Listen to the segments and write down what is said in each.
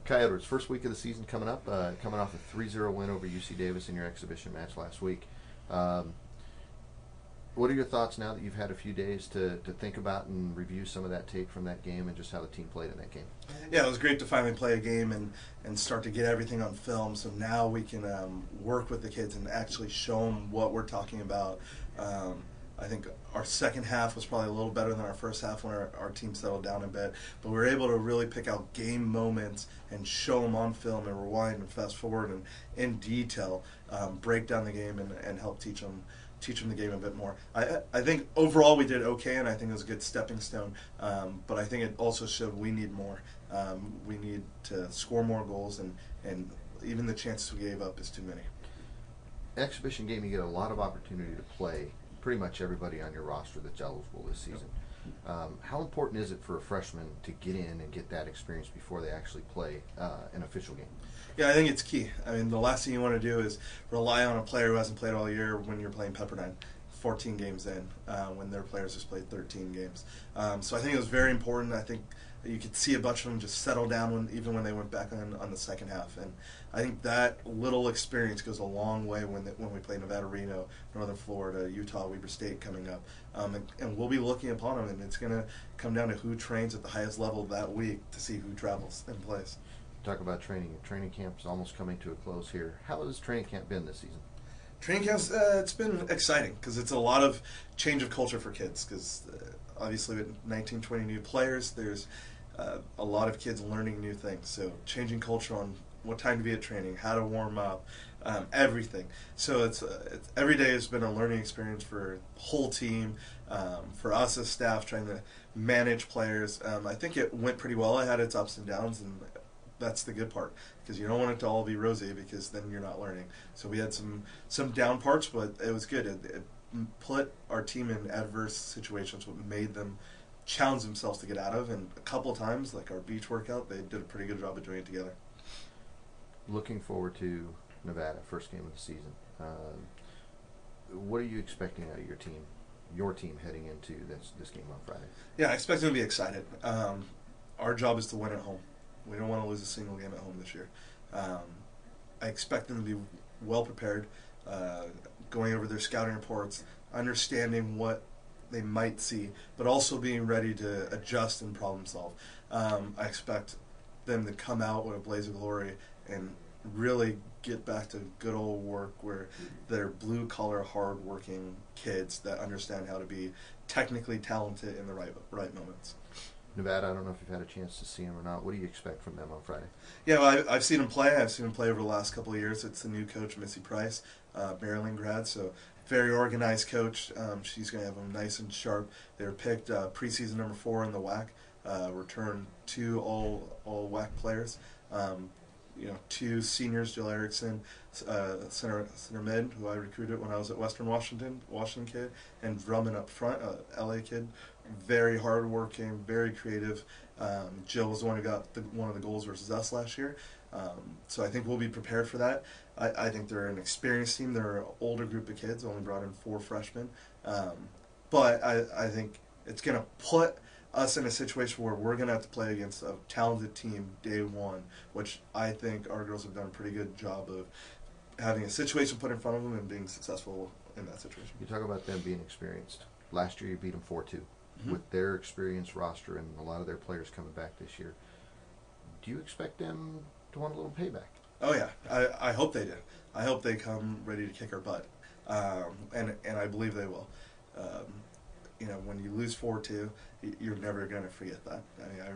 Coyotes, first week of the season coming up, coming off a 3-0 win over UC Davis in your exhibition match last week. Um, what are your thoughts now that you've had a few days to think about and review some of that tape from that game and just how the team played in that game? Yeah, it was great to finally play a game and start to get everything on film, so now we can work with the kids and actually show them what we're talking about. I think our second half was probably a little better than our first half when our team settled down a bit, but we were able to really pick out game moments and show them on film and rewind and fast forward and in detail, break down the game and help teach them the game a bit more. I think overall we did okay, and I think it was a good stepping stone, but I think it also showed we need more. We need to score more goals, and even the chances we gave up is too many. Exhibition game, you get a lot of opportunity to play pretty much everybody on your roster that's eligible this season. How important is it for a freshman to get in and get that experience before they actually play an official game? Yeah, I think it's key. I mean, the last thing you want to do is rely on a player who hasn't played all year when you're playing Pepperdine 14 games in, when their players just played 13 games. So I think it was very important. I think you could see a bunch of them just settle down even when they went back on the second half. And I think that little experience goes a long way when we play Nevada, Reno, Northern Florida, Utah, Weber State coming up. And we'll be looking upon them, and it's going to come down to who trains at the highest level that week to see who travels and plays. Talk about training. Training camp's almost coming to a close here. How has training camp been this season? Training camps, it's been exciting because it's a lot of change of culture for kids because obviously with 19, 20 new players, there's a lot of kids learning new things. So changing culture on what time to be at training, how to warm up, everything. So it's every day has been a learning experience for the whole team, for us as staff trying to manage players. I think it went pretty well. It had its ups and downs, and that's the good part because you don't want it to all be rosy because then you're not learning. So we had some down parts, but it was good. It put our team in adverse situations, what made them challenge themselves to get out of. And a couple of times, like our beach workout, they did a pretty good job of doing it together. Looking forward to Nevada, first game of the season. What are you expecting out of your team heading into this game on Friday? Yeah, I expect them to be excited. Our job is to win at home. We don't want to lose a single game at home this year. I expect them to be well prepared, going over their scouting reports, understanding what they might see, but also being ready to adjust and problem solve. I expect them to come out with a blaze of glory and really get back to good old work where they're blue-collar, hard-working kids that understand how to be technically talented in the right moments. Nevada, I don't know if you've had a chance to see them or not. What do you expect from them on Friday? Yeah, well, I've seen them play. I've seen them play over the last couple of years. It's the new coach, Missy Price, Maryland grad, so very organized coach. She's going to have them nice and sharp. They were picked preseason number 4 in the WAC, returned 2 all WAC players. 2 seniors, Jill Erickson, center mid, who I recruited when I was at Western Washington kid, and Drummond up front, LA kid, very hardworking, very creative. Jill was the one who got one of the goals versus us last year. So I think we'll be prepared for that. I think they're an experienced team. They're an older group of kids, only brought in 4 freshmen. But I think it's going to put us in a situation where we're going to have to play against a talented team day one, which I think our girls have done a pretty good job of having a situation put in front of them and being successful in that situation. You talk about them being experienced. Last year you beat them 4-2. Mm-hmm. With their experienced roster and a lot of their players coming back this year, do you expect them to want a little payback? Oh yeah, I hope they do. I hope they come ready to kick our butt, and I believe they will. When you lose 4-2, you're never going to forget that. I mean, I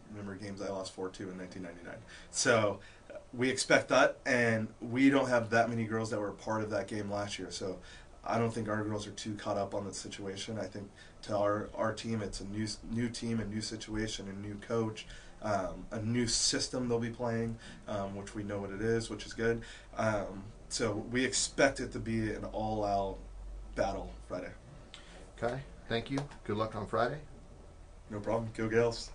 remember games I lost 4-2 in 1999. So we expect that, and we don't have that many girls that were part of that game last year. So I don't think our girls are too caught up on the situation. I think to our team, it's a new team, a new situation, a new coach, a new system they'll be playing, which we know what it is, which is good. So we expect it to be an all-out battle Friday. Okay, thank you. Good luck on Friday. No problem. Go Gales.